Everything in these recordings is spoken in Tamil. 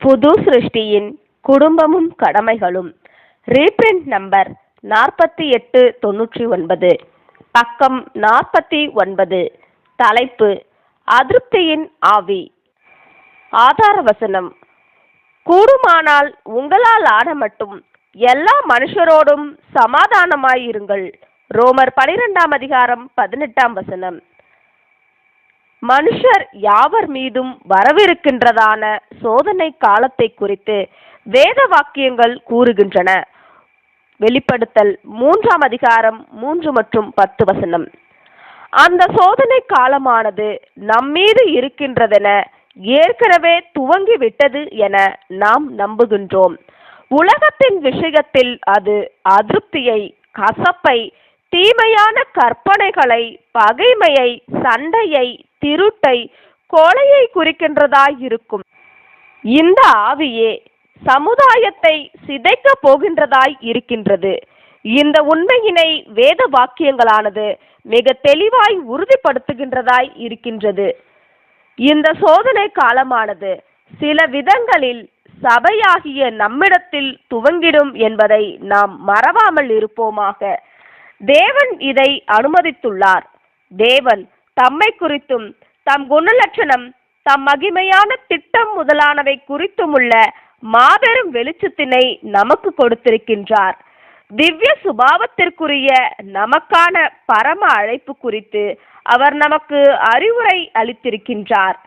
புது சிருஷ்டியின் குடும்பமும் கடமைகளும். ரீப்ரிண்ட் நம்பர் 4899, பக்கம் 49. தலைப்பு: அதிருப்தியின் ஆவி. ஆதார வசனம்: கூடுமானால் உங்களால் ஆன மட்டும் எல்லா மனுஷரோடும் சமாதானமாயிருங்கள். ரோமர் 12 அதிகாரம் 18. மனுஷர் யாவர் மீதும் வரவிருக்கின்றதான சோதனை காலத்தை குறித்து வேத வாக்கியங்கள் கூறுகின்றன. வெளிப்படுத்தல் 3 அதிகாரம் 3 மற்றும் 10. அந்த சோதனை காலமானது நம்மீது இருக்கின்றதென ஏற்கனவே துவங்கிவிட்டது என நாம் நம்புகின்றோம். உலகத்தின் விஷயத்தில் அது அதிருப்தியை, கசப்பை, தீமையான கற்பனைகளை, பகைமையை, சண்டையை, திருட்டை, கொலையை குறிக்கின்றதாயிருக்கும். இந்த ஆவியே சமுதாயத்தை சிதைக்க போகின்றதாய் இருக்கின்றது. இந்த உண்மையினை வேத வாக்கியங்களானது மிக தெளிவாய் உறுதிப்படுத்துகின்றதாய் இருக்கின்றது. இந்த சோதனை காலமானது சில விதங்களில் சபையாகிய நம்மிடத்தில் துவங்கிடும் என்பதை நாம் மறவாமல் இருப்போமாக. தேவன் இதை அனுமதித்துள்ளார். தேவன் தம்மை குறித்தும் தம் குணலட்சணம், தம் மகிமையான திட்டம் முதலானவை குறித்துமுள்ள மாபெரும் வெளிச்சத்தினை நமக்கு கொடுத்திருக்கின்றார். திவ்ய சுபாவத்திற்குரிய நமக்கான பரம அழைப்பு குறித்து அவர் நமக்கு அறிவுரை அளித்திருக்கின்றார்.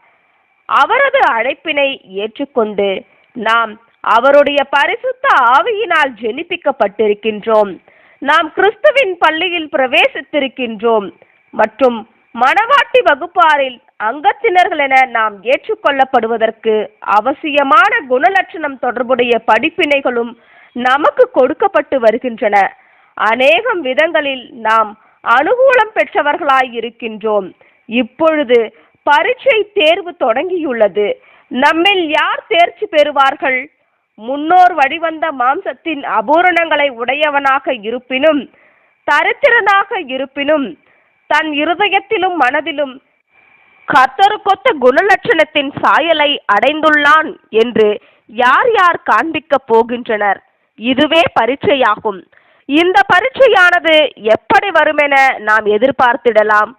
அவரது அழைப்பினை ஏற்றுக்கொண்டு நாம் அவருடைய பரிசுத்த ஆவியினால் ஜெனிப்பிக்கப்பட்டிருக்கின்றோம். நாம் கிறிஸ்துவின் பள்ளியில் பிரவேசித்திருக்கின்றோம் மற்றும் மணவாட்டி வகுப்பாரில் அங்கத்தினர்கள் என நாம் ஏற்றுக்கொள்ளப்படுவதற்கு அவசியமான குணலட்சணம் தொடர்புடைய படிப்பினைகளும் நமக்கு கொடுக்கப்பட்டு வருகின்றன. அநேகம் விதங்களில் நாம் அனுகூலம் பெற்றவர்களாய் இருக்கின்றோம். இப்பொழுது பரீட்சை தேர்வு தொடங்கியுள்ளது. நம்மில் யார் தேர்ச்சி பெறுவார்கள்? முன்னோர் வழிவந்த மாம்சத்தின் அபூரணங்களை உடையவனாக இருப்பினும், தரித்திரனாக இருப்பினும், தன் இருதயத்திலும் மனதிலும் கர்த்தருக்கொத்த குணலட்சணத்தின் சாயலை அடைந்துள்ளான் என்று யார் யார் காண்பிக்க போகின்றனர்? இதுவே பரீட்சையாகும். இந்த பரீட்சையானது எப்படி வருமென நாம் எதிர்பார்த்திடலாம்?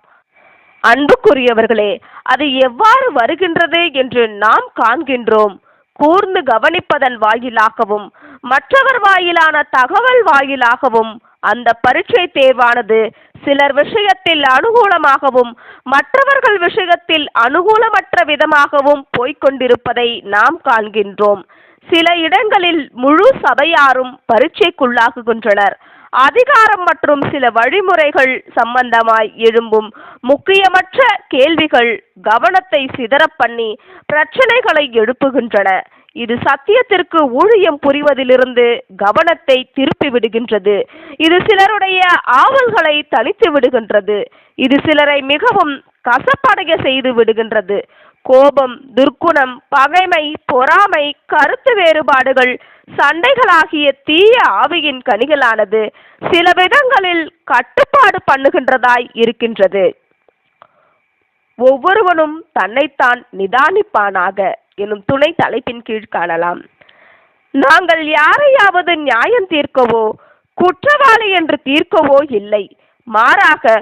அன்புக்குரியவர்களே, அது எவ்வாறு வருகின்றது என்று நாம் காண்கின்றோம். கூர்ந்து கவனிப்பதன் வாயிலாகவும் மற்றவர் வாயிலான தகவல் வாயிலாகவும் அந்த பரீட்சை தேர்வானது சிலர் விஷயத்தில் அனுகூலமாகவும் மற்றவர்கள் விஷயத்தில் அனுகூலமற்ற விதமாகவும் போய்கொண்டிருப்பதை நாம் காண்கின்றோம். சில இடங்களில் முழு சபையாரும் பரீட்சைக்குள்ளாகுகின்றனர். அதிகாரம் மற்றும் சில வழிமுறைகள் சம்பந்தமாய் எழும்பும் முக்கியமற்ற கேள்விகள் கவனத்தை சிதறப் பண்ணி பிரச்சனைகளை எழுப்புகின்றன. இது சத்தியத்திற்கு ஊழியம் புரிவதிலிருந்து கவனத்தை திருப்பி விடுகின்றது. இது சிலருடைய ஆவல்களை தனித்து விடுகின்றது. இது சிலரை மிகவும் கசப்படைய செய்து விடுகின்றது. கோபம், துர்க்குணம், பகைமை, பொறாமை, கருத்து வேறுபாடுகள், சண்டைகளாகிய தீய ஆவியின் கனிகளானது சில விதங்களில் கட்டுப்பாடு பண்ணுகின்றதாய் இருக்கின்றது. ஒவ்வொருவனும் தன்னைத்தான் நிதானிப்பானாக எனும் துணை தலைப்பின் கீழ் காணலாம். நாங்கள் யாரையாவது நியாயம் தீர்க்கவோ குற்றவாளி என்று தீர்க்கவோ இல்லை. மாறாக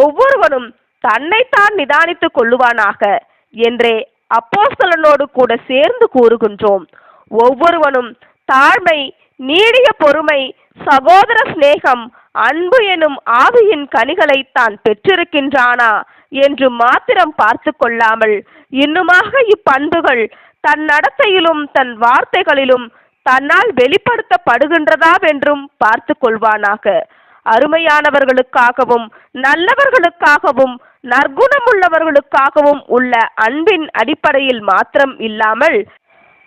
ஒவ்வொருவனும் தன்னைத்தான் நிதானித்துக் கொள்ளுவானாக என்றே அப்போஸ்தலனோடு கூட சேர்ந்து கூறுகின்றோம். ஒவ்வொருவனும் தாழ்மை, நீடிய பொறுமை, சகோதர சிநேகம், அன்பு எனும் ஆவியின் கனிகளை தான் பெற்றிருக்கின்றானா என்று மாத்திரம் பார்த்து கொள்ளாமல் இன்னுமாக இப்பண்புகள் தன் நடத்தையிலும் தன் வார்த்தைகளிலும் தன்னால் வெளிப்படுத்தப்படுகின்றதாவென்றும் பார்த்து கொள்வானாக. அருமையானவர்களுக்காகவும் நல்லவர்களுக்காகவும் நற்குணமுள்ளவர்களுக்காகவும் உள்ள அன்பின் அடிப்படையில் மாத்திரம் இல்லாமல்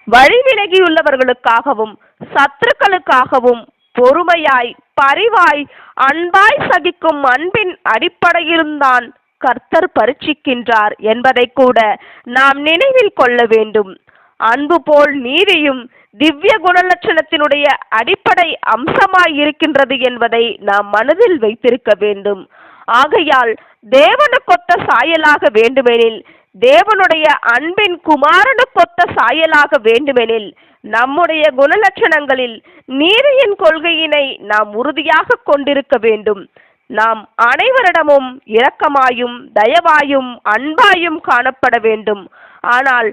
வழிவிலகியுள்ளவர்களுக்காகவும் சத்துருக்களுக்காகவும் பொறுமையாய், பரிவாய், அன்பாய் சகிக்கும் அன்பின் அடிப்படையில்தான் கர்த்தர் பரீட்சிக்கின்றார் என்பதை கூட நாம் நினைவில் கொள்ள வேண்டும். அன்பு போல் நீதியும் திவ்ய குணலட்சணத்தினுடைய அடிப்படை அம்சமாய் இருக்கின்றது என்பதை நாம் மனதில் வைத்திருக்க வேண்டும். ஆகையால் தேவனுக்கொத்த சாயலாக வேண்டுமெனில் தேவனுடைய அன்பின் குமாரனுக்கொத்த சாயலாக வேண்டுமெனில் நம்முடைய குணலட்சணங்களில் நீதியின் கொள்கையினை நாம் உறுதியாக கொண்டிருக்க வேண்டும். நாம் அனைவரிடமும் இரக்கமாயும் தயவாயும் அன்பாயும் காணப்பட வேண்டும். ஆனால்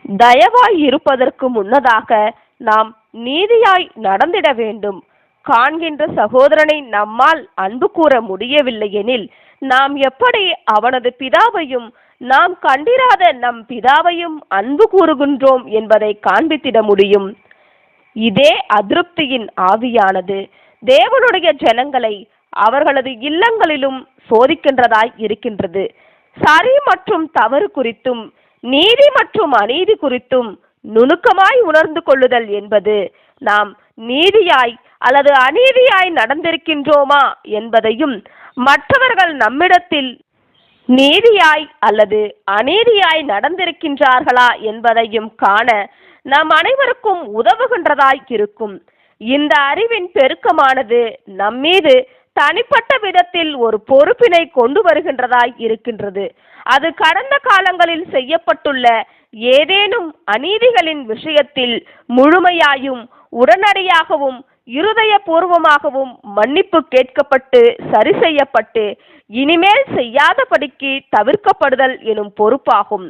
தயவாய் இருப்பதற்கு முன்னதாக நாம் நீதியாய் நடந்திட வேண்டும். காண்கின்ற சகோதரனை நம்மால் அன்பு கூற முடியவில்லை எனில் நாம் எப்படி அவனது பிதாவையும் நாம் கண்டிராத நம் பிதாவையும் அன்பு கூறுகின்றோம் என்பதை காண்பித்திட முடியும். இதே அதிருப்தியின் ஆவியானது தேவனுடைய ஜனங்களை அவர்களது இல்லங்களிலும் சோதிக்கின்றதாய் இருக்கின்றது. சரி மற்றும் தவறு குறித்தும் நீதி மற்றும் அநீதி குறித்தும் நுணுக்கமாய் உணர்ந்து கொள்ளுதல் என்பது நாம் நீதியாய் அல்லது அநீதியாய் நடந்திருக்கின்றோமா என்பதையும் மற்றவர்கள் நம்மிடத்தில் நீதியாய் அல்லது அநீதியாய் நடந்திருக்கின்றார்களா என்பதையும் காண நம் அனைவருக்கும் உதவுகின்றதாய் இருக்கும். இந்த அறிவின் பெருக்கமானது நம்மீது தனிப்பட்ட விதத்தில் ஒரு பொறுப்பினை கொண்டு வருகின்றதாய் இருக்கின்றது. அது கடந்த காலங்களில் செய்யப்பட்டுள்ள ஏதேனும் அநீதிகளின் விஷயத்தில் முழுமையாயும் உடனடியாகவும் இருதயபூர்வமாகவும் மன்னிப்பு கேட்கப்பட்டு சரி செய்யப்பட்டு இனிமேல் செய்யாதபடிக்கு தவிர்க்கப்படுதல் எனும் பொறுப்பாகும்.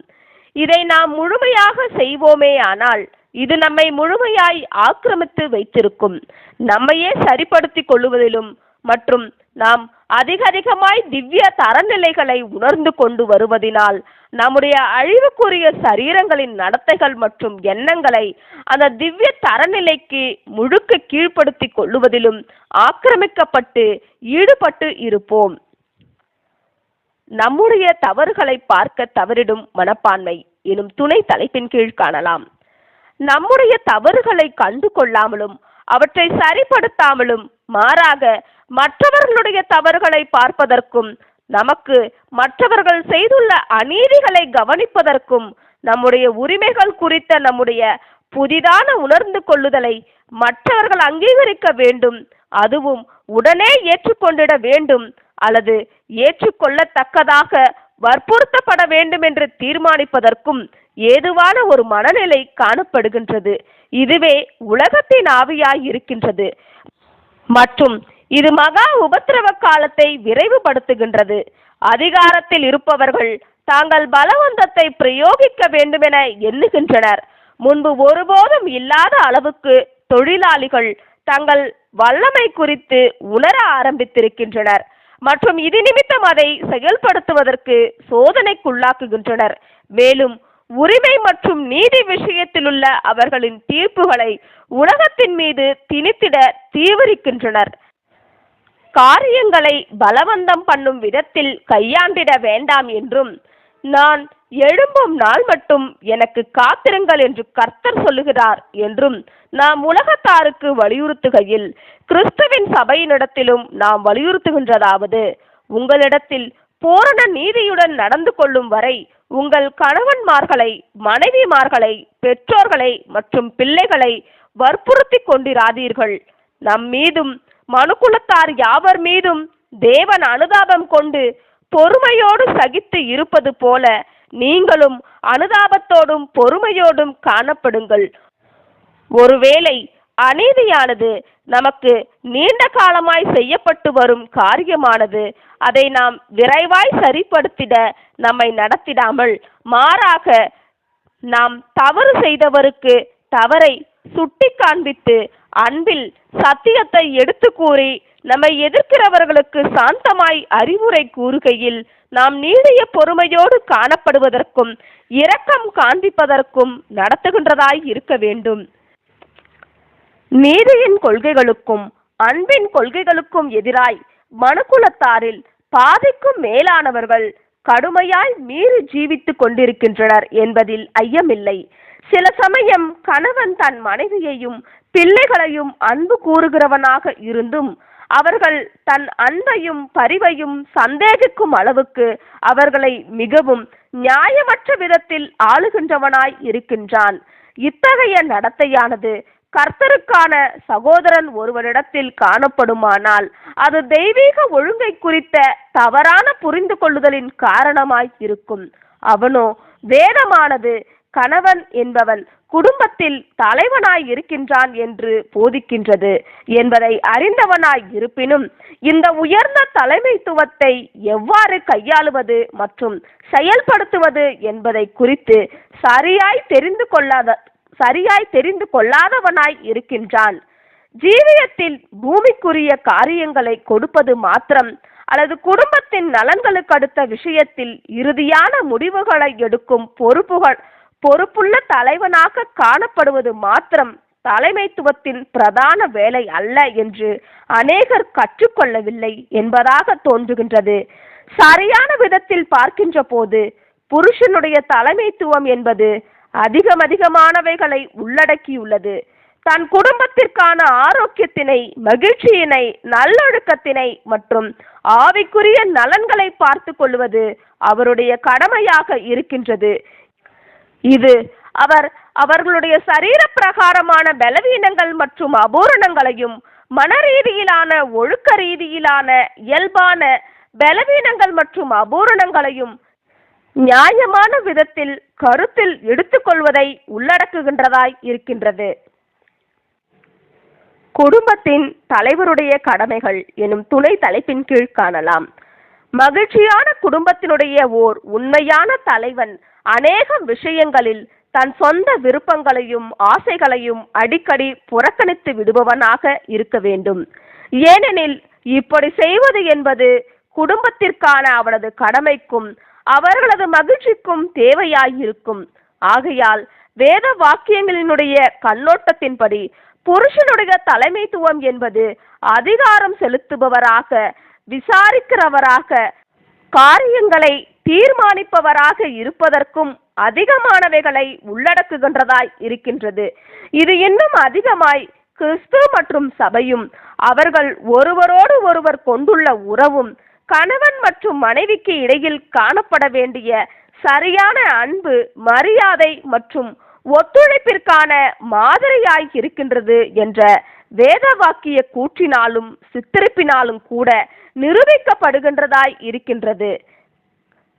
இதை நாம் முழுமையாக செய்வோமே ஆனால் இது நம்மை முழுமையாய் ஆக்கிரமித்து வைத்திருக்கும். நம்மையே சரிப்படுத்திக் கொள்ளுவதிலும் மற்றும் நாம் அதிகமாய் திவ்ய தரநிலைகளை உணர்ந்து கொண்டு வருவதினால் நம்முடைய அழிவுக்குரிய சரீரங்களின் நடத்தைகள் மற்றும் எண்ணங்களை அந்த திவ்ய தரநிலைக்கு முழுக்க கீழ்ப்படுத்தி கொள்ளுவதிலும் ஆக்கிரமிக்கப்பட்டு ஈடுபட்டு இருப்போம். நம்முடைய தவறுகளை பார்க்க தவறிடும் மனப்பான்மை எனும் துணை தலைப்பின் கீழ் காணலாம். நம்முடைய தவறுகளை கண்டு கொள்ளாமலும் அவற்றை சரிப்படுத்தாமலும் மாறாக மற்றவர்களுடைய தவறுகளை பார்ப்பதற்கும் நமக்கு மற்றவர்கள் செய்துள்ள அநீதிகளை கவனிப்பதற்கும் நம்முடைய உரிமைகள் குறித்த நம்முடைய புதிதான உணர்ந்து கொள்ளுதலை மற்றவர்கள் அங்கீகரிக்க வேண்டும், அதுவும் உடனே ஏற்றுக்கொண்டிட வேண்டும் அல்லது ஏற்றுக்கொள்ளத்தக்கதாக வற்புறுத்தப்பட வேண்டும் என்று தீர்மானிப்பதற்கும் ஏதுவான ஒரு மனநிலை காணப்படுகின்றது. இதுவே உலகத்தின் ஆவியாய் இருக்கின்றது மற்றும் இது மகா உபத்திரவ காலத்தை விரைவுபடுத்துகின்றது. அதிகாரத்தில் இருப்பவர்கள் தாங்கள் பலவந்தத்தை பிரயோகிக்க வேண்டுமென எண்ணுகின்றனர். முன்பு ஒருபோதும் இல்லாத அளவுக்கு தொழிலாளிகள் தங்கள் வல்லமை குறித்து உணர ஆரம்பித்திருக்கின்றனர் மற்றும் இது நிமித்தம் அதை செயல்படுத்துவதற்கு சோதனைக்குள்ளாக்குகின்றனர். மேலும் உரிமை மற்றும் நீதி விஷயத்திலுள்ள அவர்களின் தீர்ப்புகளை உலகத்தின் மீது திணித்திட தீவிரிக்கின்றனர். காரியங்களை பலவந்தம் பண்ணும் விதத்தில் கையாண்டிட வேண்டாம் என்றும், நான் எழும்பும் நாள் மட்டும் எனக்கு காத்திருங்கள் என்று கர்த்தர் சொல்லுகிறார் என்றும் நாம் உலகத்தாருக்கு வலியுறுத்துகையில் கிறிஸ்துவின் சபையினிடத்திலும் நாம் வலியுறுத்துகின்றதாவது, உங்களிடத்தில் பூரண நீதியுடன் நடந்து கொள்ளும் வரை உங்கள் கணவன்மார்களை, மனைவிமார்களை, பெற்றோர்களை மற்றும் பிள்ளைகளை வற்புறுத்தி கொண்டிராதீர்கள். நம் மீதும் மனுக்குலத்தார் யாவர் மீதும் தேவன் அனுதாபம் கொண்டு பொறுமையோடு சகித்து இருப்பது போல நீங்களும் அனுதாபத்தோடும் பொறுமையோடும் காணப்படுங்கள். ஒருவேளை அநீதியானது நமக்கு நீண்ட காலமாய் செய்யப்பட்டு வரும் காரியமானது அதை நாம் விரைவாய் சரிப்படுத்திட நம்மை நடத்திடாமல், மாறாக நாம் தவறு செய்தவருக்கு தவறை சுட்டி காண்பித்து அன்பில் சத்தியத்தை எடுத்து கூறி நம்மை எதிர்க்கிறவர்களுக்கு சாந்தமாய் அறிவுரை கூறுகையில் நாம் நீடிய பொறுமையோடு காணப்படுவதற்கும் இரக்கம் காண்பிப்பதற்கும் நடத்துகின்றதாய் இருக்க வேண்டும். நீதியின் கொள்கைகளுக்கும் அன்பின் கொள்கைகளுக்கும் எதிராய் மனுக்குலத்தாரில் பாதிக்கும் மேலானவர்கள் கடுமையாய் மீறி ஜீவித்துக் கொண்டிருக்கின்றனர் என்பதில் ஐயமில்லை. சில சமயம் கணவன் தன் மனைவியையும் பிள்ளைகளையும் அன்பு கூறுகிறவனாக இருந்தும் அவர்கள் தன் அன்பையும் பரிவையும் சந்தேகிக்கும் அளவுக்கு அவர்களை மிகவும் நியாயமற்ற விதத்தில் ஆளுகின்றவனாய் இருக்கின்றான். இத்தகைய நடத்தையானது கர்த்தருக்கான சகோதரன் ஒருவரிடத்தில் காணப்படுமானால் அது தெய்வீக ஒழுங்கை குறித்த தவறான புரிந்து கொள்ளுதலின் காரணமாய் இருக்கும். அவனோ வேதமானது கணவன் என்பவன் குடும்பத்தில் தலைவனாய் இருக்கின்றான் என்று போதிக்கின்றது என்பதை அறிந்தவனாய் இருப்பினும் இந்த உயர்ந்த தலைமைத்துவத்தை எவ்வாறு கையாளுவது மற்றும் செயல்படுத்துவது என்பதை குறித்து சரியாய் தெரிந்து கொள்ளாதவனாய் இருக்கின்றான். ஜீவியத்தில் பூமிக்குரிய காரியங்களை கொடுப்பது மாத்திரம் அல்லது குடும்பத்தின் நலன்களுக்கு அடுத்த விஷயத்தில் இறுதியான முடிவுகளை எடுக்கும் பொறுப்புள்ள தலைவனாக காணப்படுவது மாத்திரம் தலைமைத்துவத்தின் பிரதான வேலை அல்ல என்று அநேகர் கற்றுக்கொள்ளவில்லை என்பதாக தோன்றுகின்றது. சரியான விதத்தில் பார்க்கின்ற போது புருஷனுடைய தலைமைத்துவம் என்பது அதிகமானவைகளை உள்ளடக்கியுள்ளது. தன் குடும்பத்திற்கான ஆரோக்கியத்தினை, மகிழ்ச்சியினை, நல்லொழுக்கத்தினை மற்றும் ஆவிக்குரிய நலன்களை பார்த்து கொள்வது அவருடைய கடமையாக இருக்கின்றது. இது அவர்களுடைய சரீர பிரகாரமான பலவீனங்கள் மற்றும் அபூரணங்களையும் மனரீதியிலான, ஒழுக்க ரீதியிலான இயல்பான பலவீனங்கள் மற்றும் அபூரணங்களையும் நியாயமான விதத்தில் கருத்தில் எடுத்துக்கொள்வதை உள்ளடக்குகின்றதாய் இருக்கின்றது. குடும்பத்தின் தலைவருடைய கடமைகள் எனும் துணை தலைப்பின் கீழ் காணலாம். மகிழ்ச்சியான குடும்பத்தினுடைய ஓர் உண்மையான தலைவன் அநேக விஷயங்களில் தன் சொந்த விருப்பங்களையும் ஆசைகளையும் அடிக்கடி புறக்கணித்து விடுபவனாக இருக்க வேண்டும். ஏனெனில் இப்படி செய்வது என்பது குடும்பத்திற்கான அவனது கடமைக்கும் அவர்களது மகிழ்ச்சிக்கும் தேவையாயிருக்கும். ஆகையால் வேத வாக்கியங்களினுடைய கண்ணோட்டத்தின்படி புருஷனுடைய தலைமைத்துவம் என்பது அதிகாரம் செலுத்துபவராக, விசாரிக்கிறவராக, காரியங்களை தீர்மானிப்பவராக இருப்பதற்கும் அதிகமானவைகளை உள்ளடக்குகின்றதாய் இருக்கின்றது. இது இன்னும் அதிகமாய் கிறிஸ்து மற்றும் சபையும் அவர்கள் ஒருவரோடு ஒருவர் கொண்டுள்ள உறவும் கணவன் மற்றும் மனைவிக்கு இடையில் காணப்பட வேண்டிய சரியான அன்பு, மரியாதை மற்றும் ஒத்துழைப்பிற்கான மாதிரியாய் இருக்கின்றது என்ற வேத வாக்கிய கூற்றினாலும் சித்தரிப்பினாலும் கூட நிரூபிக்கப்படுகின்றதாய் இருக்கின்றது.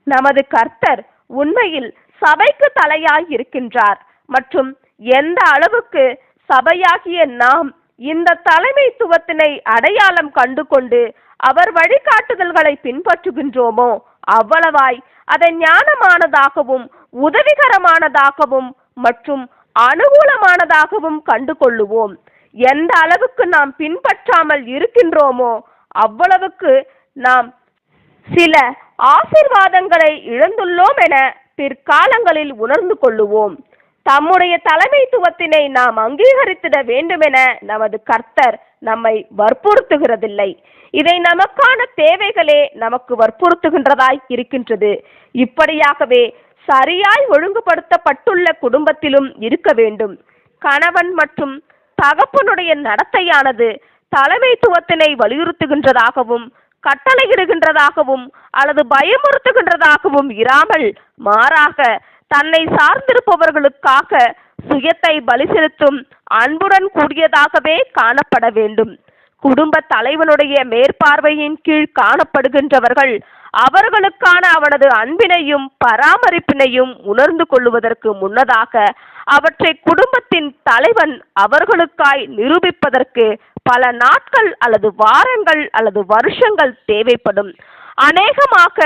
நமது கர்த்தர் உண்மையில் சபைக்கு தலையாய் இருக்கின்றார் மற்றும் எந்த அளவுக்கு சபையாகிய நாம் இந்த தலைமைத்துவத்தினை அடையாளம் கண்டு கொண்டு அவர் வழிகாட்டுதல்களை பின்பற்றுகின்றோமோ அவ்வளவாய் அதை ஞானமானதாகவும் உதவிகரமானதாகவும் மற்றும் அனுகூலமானதாகவும் கண்டு கொள்ளுவோம். எந்த அளவுக்கு நாம் பின்பற்றாமல் இருக்கின்றோமோ அவ்வளவுக்கு நாம் சில ஆசீர்வாதங்களை இழந்துள்ளோம் என பிற்காலங்களில் உணர்ந்து கொள்ளுவோம். தம்முடைய தலைமைத்துவத்தினை நாம் அங்கீகரித்திட வேண்டுமென நமது கர்த்தர் நம்மை வற்புறுத்துகிறதில்லை. இதை நமக்கான தேவைகளே நமக்கு வற்புறுத்துகின்றதாய் இருக்கின்றது. இப்படியாகவே சரியாய் ஒழுங்குபடுத்தப்பட்டுள்ள குடும்பத்திலும் இருக்க வேண்டும். கணவன் மற்றும் தகப்பனுடைய நடத்தையானது தலைமைத்துவத்தினை வலியுறுத்துகின்றதாகவும் கட்டளையிடுகின்றதாகவும் அல்லது பயமுறுத்துகின்றதாகவும் இராமல் மாறாக தன்னை சார்ந்திருப்பவர்களுக்காக சுயத்தை பலி செலுத்தும் அன்புடன் கூடியதாகவே காணப்பட வேண்டும். குடும்ப தலைவனுடைய மேற்பார்வையின் கீழ் காணப்படுகின்றவர்கள் அவர்களுக்கான அவனது அன்பினையும் பராமரிப்பினையும் உணர்ந்து கொள்வதற்கு முன்னதாக அவற்றை குடும்பத்தின் தலைவன் அவர்களுக்காய் நிரூபிப்பதற்கு பல நாட்கள் அல்லது வாரங்கள் அல்லது வருஷங்கள் தேவைப்படும். அநேகமாக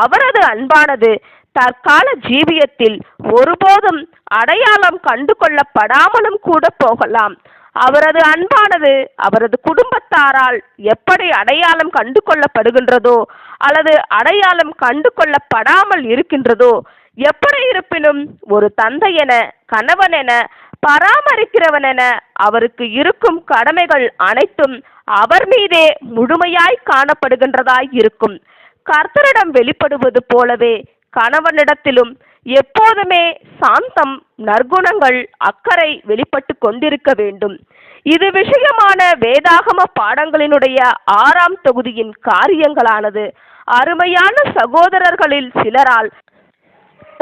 அவரது அன்பானது தற்கால ஜீவியத்தில் ஒருபோதும் அடையாளம் கண்டு கொள்ளப்படாமலும் கூட போகலாம். அவரது அன்பானது அவரது குடும்பத்தாரால் எப்படி அடையாளம் கண்டு கொள்ளப்படுகின்றதோ அல்லது அடையாளம் கண்டு கொள்ளப்படாமல் இருக்கின்றதோ, எப்படி இருப்பினும் ஒரு தந்தை என, கணவன் என, பராமரிக்கிறவன் என அவருக்கு இருக்கும் கடமைகள் அனைத்தும் அவர் மீதே முழுமையாய் காணப்படுகின்றதாய் இருக்கும். கர்த்தரிடம் வெளிப்படுவது போலவே கணவனிடத்திலும் எப்போதுமே சாந்தம், நற்குணங்கள், அக்கறை வெளிப்பட்டு கொண்டிருக்க வேண்டும். இது விஷயமான வேதாகம பாடங்களினுடைய 6ஆம் தொகுதியின் காரியங்களானது அருமையான சகோதரர்களில் சிலரால்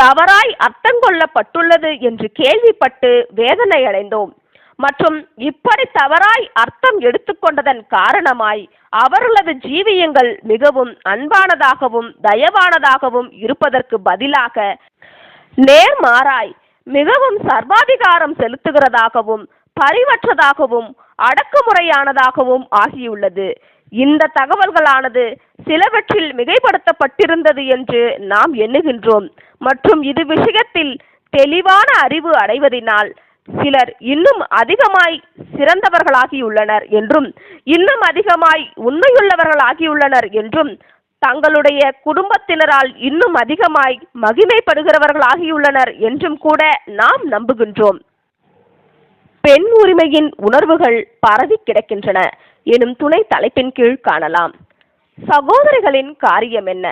தவறாய் அர்த்தம் கொள்ளப்பட்டுள்ளது என்று கேள்விப்பட்டு வேதனை அடைந்தோம். மற்றும் இப்படி தவறாய் அர்த்தம் எடுத்துக்கொண்டதன் காரணமாய் அவர்களது ஜீவியங்கள் மிகவும் அன்பானதாகவும் தயவானதாகவும் இருப்பதற்கு பதிலாக நேர்மாறாய் மிகவும் சர்வாதிகாரம் செலுத்துகிறதாகவும் பரிவற்றதாகவும் அடக்குமுறையானதாகவும் ஆகியுள்ளது. இந்த தகவல்களானது சிலவற்றில் மிகைப்படுத்தப்பட்டிருந்தது என்று நாம் எண்ணுகின்றோம் மற்றும் இது விஷயத்தில் தெளிவான அறிவு அடைவதினால் சிலர் இன்னும் அதிகமாய் சிறந்தவர்களாகியுள்ளனர் என்றும் இன்னும் அதிகமாய் உண்மையுள்ளவர்களாகியுள்ளனர் என்றும் தங்களுடைய குடும்பத்தினரால் இன்னும் அதிகமாய் மகிமைப்படுகிறவர்களாகியுள்ளனர் என்றும் கூட நாம் நம்புகின்றோம். பெண் உரிமையின் உணர்வுகள் பரவி கிடக்கின்றன எனும் துணை தலைப்பின் கீழ் காணலாம். சகோதரிகளின் காரியம் என்ன?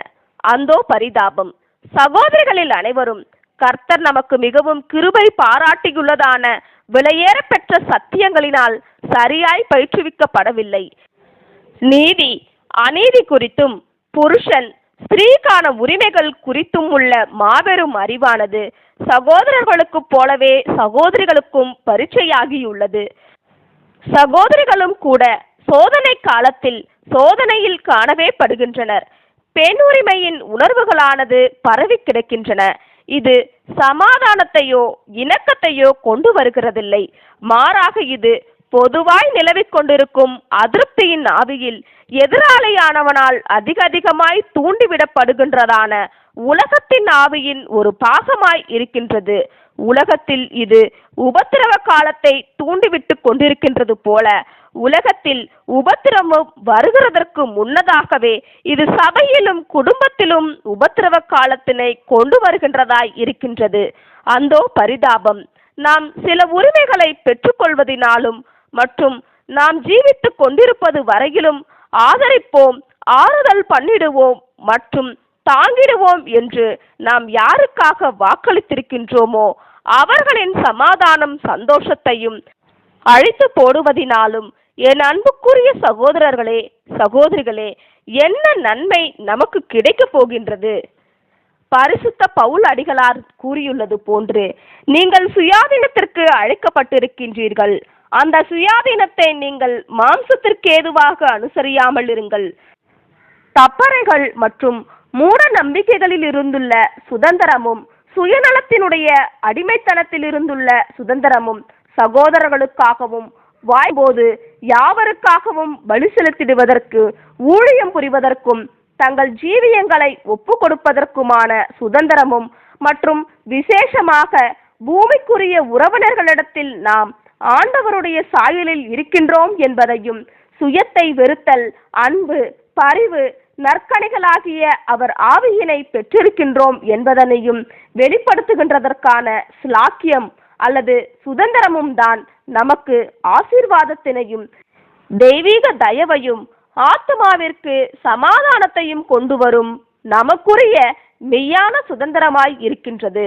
அந்தோ பரிதாபம்! சகோதரிகளில் அனைவரும் கர்த்தர் நமக்கு மிகவும் கிருபை பாராட்டியுள்ளதான விலையேற பெற்ற சத்தியங்களினால் சரியாய் பயிற்றுவிக்கப்படவில்லை. நீதி அநீதி குறித்தும் புருஷன் ஸ்திரீக்கான உரிமைகள் குறித்தும் உள்ள மாபெரும் அறிவானது சகோதரர்களுக்கு போலவே சகோதரிகளுக்கும் பரீட்சையாகியுள்ளது. சகோதரிகளும் கூட சோதனை காலத்தில் சோதனையில் காணவே படுகின்றனர். பெண் உரிமையின் உணர்வுகளானது பரவி கிடக்கின்றன. இது சமாதானத்தையோ இணக்கத்தையோ கொண்டு வருகிறதில்லை. மாறாக இது பொதுவாய் நிலவிக் கொண்டிருக்கும் அதிருப்தியின் ஆவியில் எதிராளியானவனால் அதிகமாய் தூண்டிவிடப்படுகின்றதான உலகத்தின் ஆவியின் ஒரு பாகமாய் இருக்கின்றது. உலகத்தில் இது உபத்திரவ காலத்தை தூண்டிவிட்டு கொண்டிருக்கின்றது போல உலகத்தில் உபத்திரவம் வருகிறதற்கு முன்னதாகவே இது சபையிலும் குடும்பத்திலும் உபத்திரவ காலத்தினை கொண்டு வருகின்றதாய் இருக்கின்றது. அந்தோ பரிதாபம்! நாம் சில உரிமைகளை பெற்றுக்கொள்வதினாலும் மற்றும் நாம் ஜீவித்துக் கொண்டிருப்பது வரையிலும் ஆதரிப்போம், ஆறுதல் பண்ணிடுவோம் மற்றும் தாங்கிடுவோம் என்று நாம் யாருக்காக வாக்களித்திருக்கின்றோமோ அவர்களின் சமாதானம் சந்தோஷத்தையும் அழித்து போடுவதினாலும் என் அன்புக்குரிய சகோதரர்களே சகோதரிகளே, என்ன நன்மை நமக்கு கிடைக்க போகின்றது? பரிசுத்த பவுல் அடிகளார் கூறியுள்ளது போன்று நீங்கள் சுயாதீனத்திற்கு அழைக்கப்பட்டிருக்கின்றீர்கள். அந்த சுயாதீனத்தை நீங்கள் மாம்சத்திற்கு ஏதுவாக அனுசரியாமல் இருங்கள். தப்பறைகள் மற்றும் மூட நம்பிக்கைகளில் இருந்துள்ள சுதந்திரமும் சுயநலத்தினுடைய அடிமைத்தனத்தில் இருந்துள்ள சுதந்திரமும் சகோதரர்களுக்காகவும் வாய்போது யாவருக்காகவும் பலி செலுத்திடுவதற்கு ஊழியம் புரிவதற்கும் தங்கள் ஜீவியங்களை ஒப்பு கொடுப்பதற்குமான சுதந்திரமும் மற்றும் விசேஷமாக பூமிக்குரிய உறவினர்களிடத்தில் நாம் ஆண்டவருடைய சாயலில் இருக்கின்றோம் என்பதையும் சுயத்தை வெறுத்தல், அன்பு, பரிவு, நற்கணிகளாகிய அவர் ஆவியினை பெற்றிருக்கின்றோம் என்பதனையும் வெளிப்படுத்துகின்றதற்கான ஸ்லாக்கியம் அல்லது சுதந்திரமும் தான் நமக்கு ஆசீர்வாதத்தினையும் தெய்வீக தயவையும் ஆத்மாவிற்கு சமாதானத்தையும் கொண்டு வரும் நமக்குரிய மெய்யான சுதந்திரமாய் இருக்கின்றது.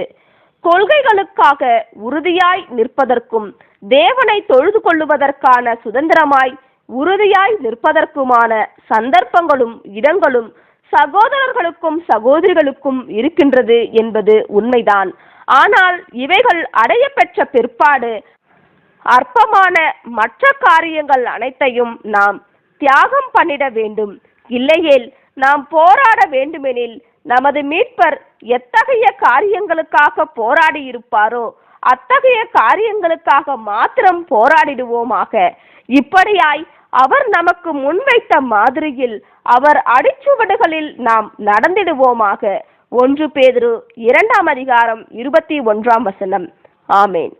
கொள்கைகளுக்காக உறுதியாய் நிற்பதற்கும் தேவனை தொழுது கொள்ளுவதற்கான சுதந்திரமாய் உறுதியாய் நிற்பதற்குமான சந்தர்ப்பங்களும் இடங்களும் சகோதரர்களுக்கும் சகோதரிகளுக்கும் இருக்கின்றது என்பது உண்மைதான். ஆனால் இவைகள் அடைய பெற்ற பிற்பாடு அற்பமான மற்ற காரியங்கள் அனைத்தையும் நாம் தியாகம் பண்ணிட வேண்டும். இல்லையேல் நாம் போராட வேண்டுமெனில் நமது மீட்பர் எத்தகைய காரியங்களுக்காக போராடி இருப்பாரோ அத்தகைய காரியங்களுக்காக மாத்திரம் போராடிடுவோமாக. இப்படியாய் அவர் நமக்கு முன்வைத்த மாதிரியில் அவர் அடிச்சுவடுகளில் நாம் நடந்திடுவோமாக. 1 பேதுரு 2 அதிகாரம் 21 வசனம். ஆமேன்.